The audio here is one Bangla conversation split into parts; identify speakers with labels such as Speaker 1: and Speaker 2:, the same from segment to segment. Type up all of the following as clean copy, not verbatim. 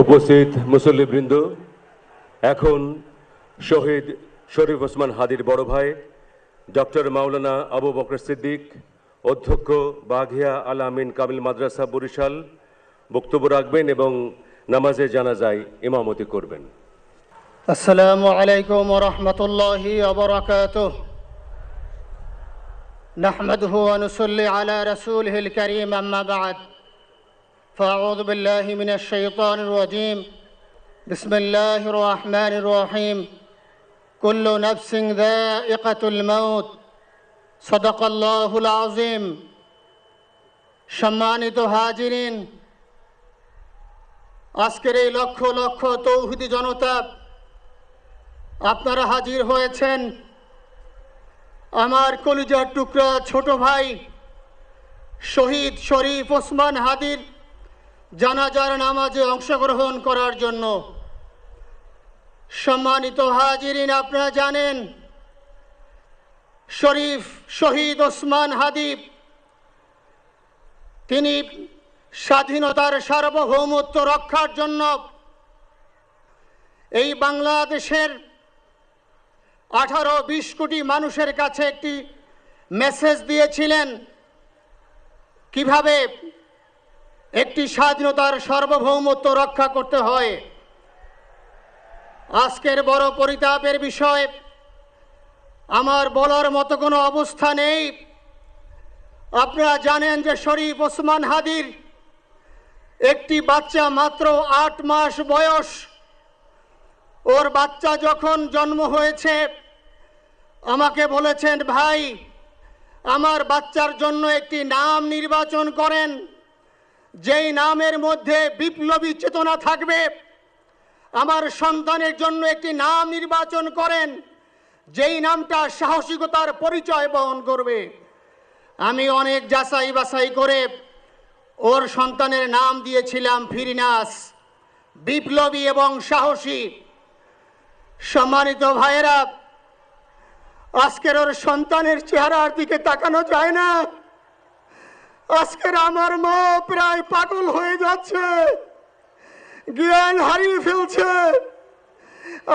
Speaker 1: উপস্থিত মুসল্লিবৃন্দ, এখন শহীদ শরীফ ওসমান হাদির বড় ভাই ডক্টর মাওলানা আবু বকর সিদ্দিক, অধ্যক্ষ বাঘিয়া আল আমিন কামিল মাদ্রাসা বরিশাল বক্তব্য রাখবেন এবং নামাজে জানাজায় ইমামতি করবেন।
Speaker 2: আসসালামু আলাইকুম ওয়া রাহমাতুল্লাহি ওয়া বারাকাতুহু। নাহমাদুহু ওয়া নুসাল্লি আলা রাসূলিহিল কারীম, আম্মা বা'দ। ফাআউযু বিল্লাহি মিনাশ শাইতানির রাজীম। বিসমিল্লাহির রহমানির রহিম। কুল্লু নাফসিন যায়িকাতুল মাউত। সাদাকাল্লাহুল আযীম। সম্মানিত হাজিরিন, আজকের এই লক্ষ লক্ষ তৌহিদি জনতা, আপনারা হাজির হয়েছেন আমার কলিজার টুকরা ছোট ভাই শহীদ শরীফ ওসমান হাদির জানাজার নামাজে অংশগ্রহণ করার জন্য। সম্মানিত হাজিরিন, আপনারা জানেন শহীদ ওসমান হাদি তিনি স্বাধীনতার সার্বভৌমত্ব রক্ষার জন্য এই বাংলাদেশের 18-20 কোটি মানুষের কাছে একটি মেসেজ দিয়েছিলেন কিভাবে একটি স্বাধীনতার সার্বভৌমত্ব রক্ষা করতে হয়। আজকের বড় পরিতাপের বিষয়, আমার বলার মতো কোনো অবস্থা নেই। আপনারা জানেন যে শরীফ ওসমান হাদির একটি বাচ্চা মাত্র 8 মাস বয়স। ওর বাচ্চা যখন জন্ম হয়েছে আমাকে বলেছেন, ভাই আমার বাচ্চার জন্য একটি নাম নির্বাচন করেন, যেই নামের মধ্যে বিপ্লবী চেতনা থাকবে। আমার সন্তানের জন্য একটি নাম নির্বাচন করেন, যেই নামটা সাহসিকতার পরিচয় বহন করবে। আমি অনেক যাচাই বাছাই করে ওর সন্তানের নাম দিয়েছিলাম ফিরিনাস, বিপ্লবী এবং সাহসী। সম্মানিত ভাইয়েরা, আজকের ওর সন্তানের চেহারার দিকে তাকানো যায় না। আজকের আমার মা প্রায় পাগল হয়ে যাচ্ছে, জ্ঞান হারিয়ে ফেলছে।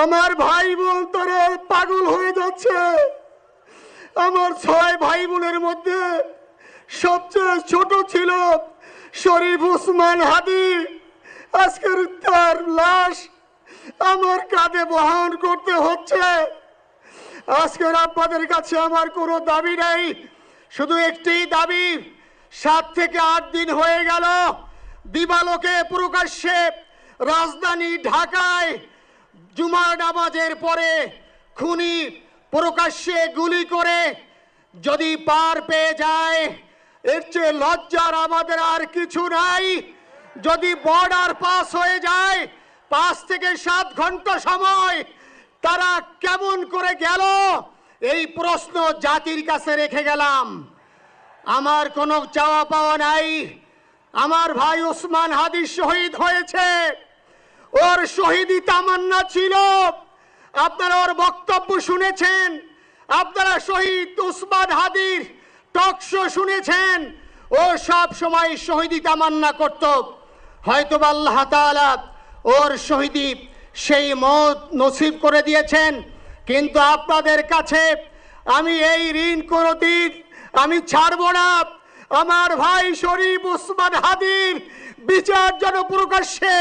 Speaker 2: আমার ভাই বোন তারা পাগল হয়ে যাচ্ছে। আমার 6 ভাই বোনের মধ্যে সবচেয়ে ছোট ছিল শরীফ ওসমান হাদি। আজকের তার লাশ আমার কাঁধে বহন করতে হচ্ছে। আজকের আপনাদের কাছে আমার কোনো দাবি নাই, শুধু একটি দাবি। 7 থেকে 8 দিন হয়ে গেল দিবালোকে প্রকাশ্যে রাজধানী ঢাকায় জুমার নামাজের পরে খুনি প্রকাশ্যে গুলি করে যদি পার পেয়ে যায়, এর চেয়ে লজ্জার আমাদের আর কিছু নাই। যদি বর্ডার পাস হয়ে যায়, 5 থেকে 7 ঘন্টা সময় তারা কেমন করে গেল, এই প্রশ্ন জাতির কাছে রেখে গেলাম। আমার কোনো চাওয়া পাওয়া নাই। আমার ভাই ওসমান হাদি শহীদ হয়েছে, ওর শহীদি তামান্না ছিল। আপনারা ওর বক্তব্য শুনেছেন, আপনারা শহীদ ওসমান হাদির টক শো শুনেছেন। ও সব সময় শহীদি তামান্না করত। হয়তো আল্লাহ তাআলা ওর শহীদি সেই মত নসিব করে দিয়েছেন। কিন্তু আপনাদের কাছে আমি এই ঋণ কোনোদিন আমি ছাড়ব না। আমার ভাই শরীফ ওসমান হাদির বিচার যেন প্রকাশ্যে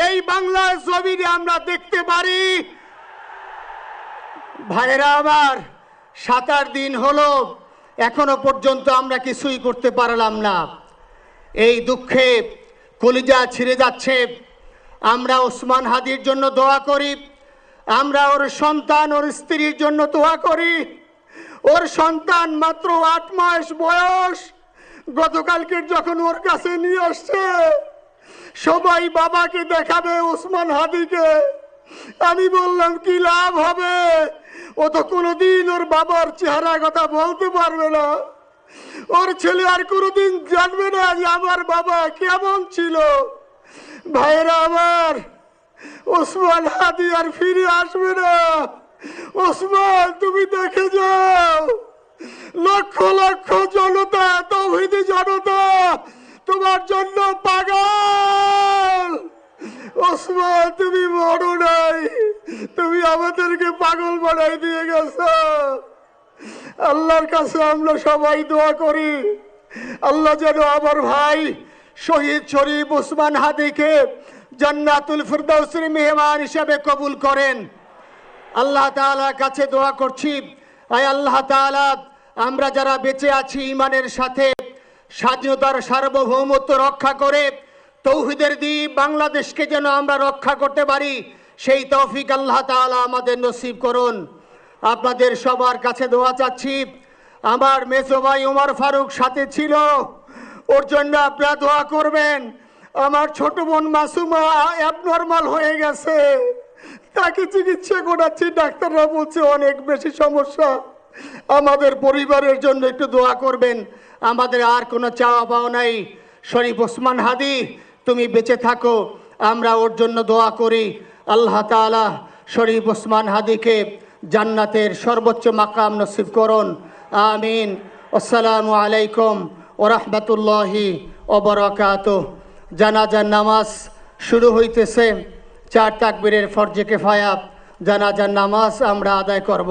Speaker 2: এই বাংলার জমিনে আমরা দেখতে পারি। ভাইরা আমার, 7-8 দিন হলো, এখনো পর্যন্ত আমরা কিছুই করতে পারলাম না। এই দুঃখে কলিজা ছিঁড়ে যাচ্ছে। আমরা ওসমান হাদির জন্য দোয়া করি, আমরা ওর সন্তান ওর স্ত্রীর জন্য দোয়া করি। ওর সন্তান মাত্র 8 মাস বয়স। গতকালকে যখন ওর কাছে নিয়ে আসছে, সবাই বাবাকে দেখাবে ওসমান হাদিকে। আমি বললাম কি লাভ হবে, ও তো কোনোদিন ওর বাবার চেহারা কথা বলতে পারবে না। ওর ছেলে আর কোনোদিন জানবে না যে আমার বাবা কেমন ছিল। ভাইরা আমার, ওসমান হাদি আর ফিরে আসবে না। ওসমান, তুমি দেখে যাও, লক্ষ লক্ষ জনতা, তৌহিদি জনতা তোমার জন্য পাগল। ওসমান, তুমি মরো নাই, তুমি আমাদেরকে পাগল বানাই দিয়ে গেছো। আল্লাহর কাছে আমরা সবাই দোয়া করি, আল্লাহ যেন আমার ভাই শহীদ শরীফ ওসমান হাদিকে জান্নাতুল ফিরদাউসের মেহমান হিসেবে কবুল করেন। আল্লাহ তাআলার কাছে দোয়া করছি, আয় আল্লাহ তাআলা, আমরা যারা বেঁচে আছি ইমানের সাথে স্বাধীনতার সার্বভৌমত্ব রক্ষা করে তৌহিদের দ্বীপ বাংলাদেশকে যেন আমরা রক্ষা করতে পারি, সেই তৌফিক আল্লাহ তাআলা আমাদের নসিব করুন। আপনাদের সবার কাছে দোয়া চাচ্ছি। আমার মেজো ভাই ওমর ফারুক সাথে ছিল, ওর জন্য আপনারা দোয়া করবেন। আমার ছোট বোন মাসুমা অ্যাবনর্মাল হয়ে গেছে, তাকে চিকিৎসা করাচ্ছি, ডাক্তাররা বলছে অনেক বেশি সমস্যা। আমাদের পরিবারের জন্য একটু দোয়া করবেন। আমাদের আর কোনো চাওয়া পাওয়া নাই। শরীফ ওসমান হাদি তুমি বেঁচে থাকো, আমরা ওর জন্য দোয়া করি। আল্লাহ তাআলা শরীফ ওসমান হাদিকে জান্নাতের সর্বোচ্চ মাকাম নসিব করুন, আমিন। আসসালামু আলাইকুম ওয়া রাহমাতুল্লাহি ওয়া বারাকাতুহু। জানাজার নামাজ শুরু হইতেছে। 4 তাকবীরের ফরজে কিফায়া জানাজার নামাজ আমরা আদায় করব।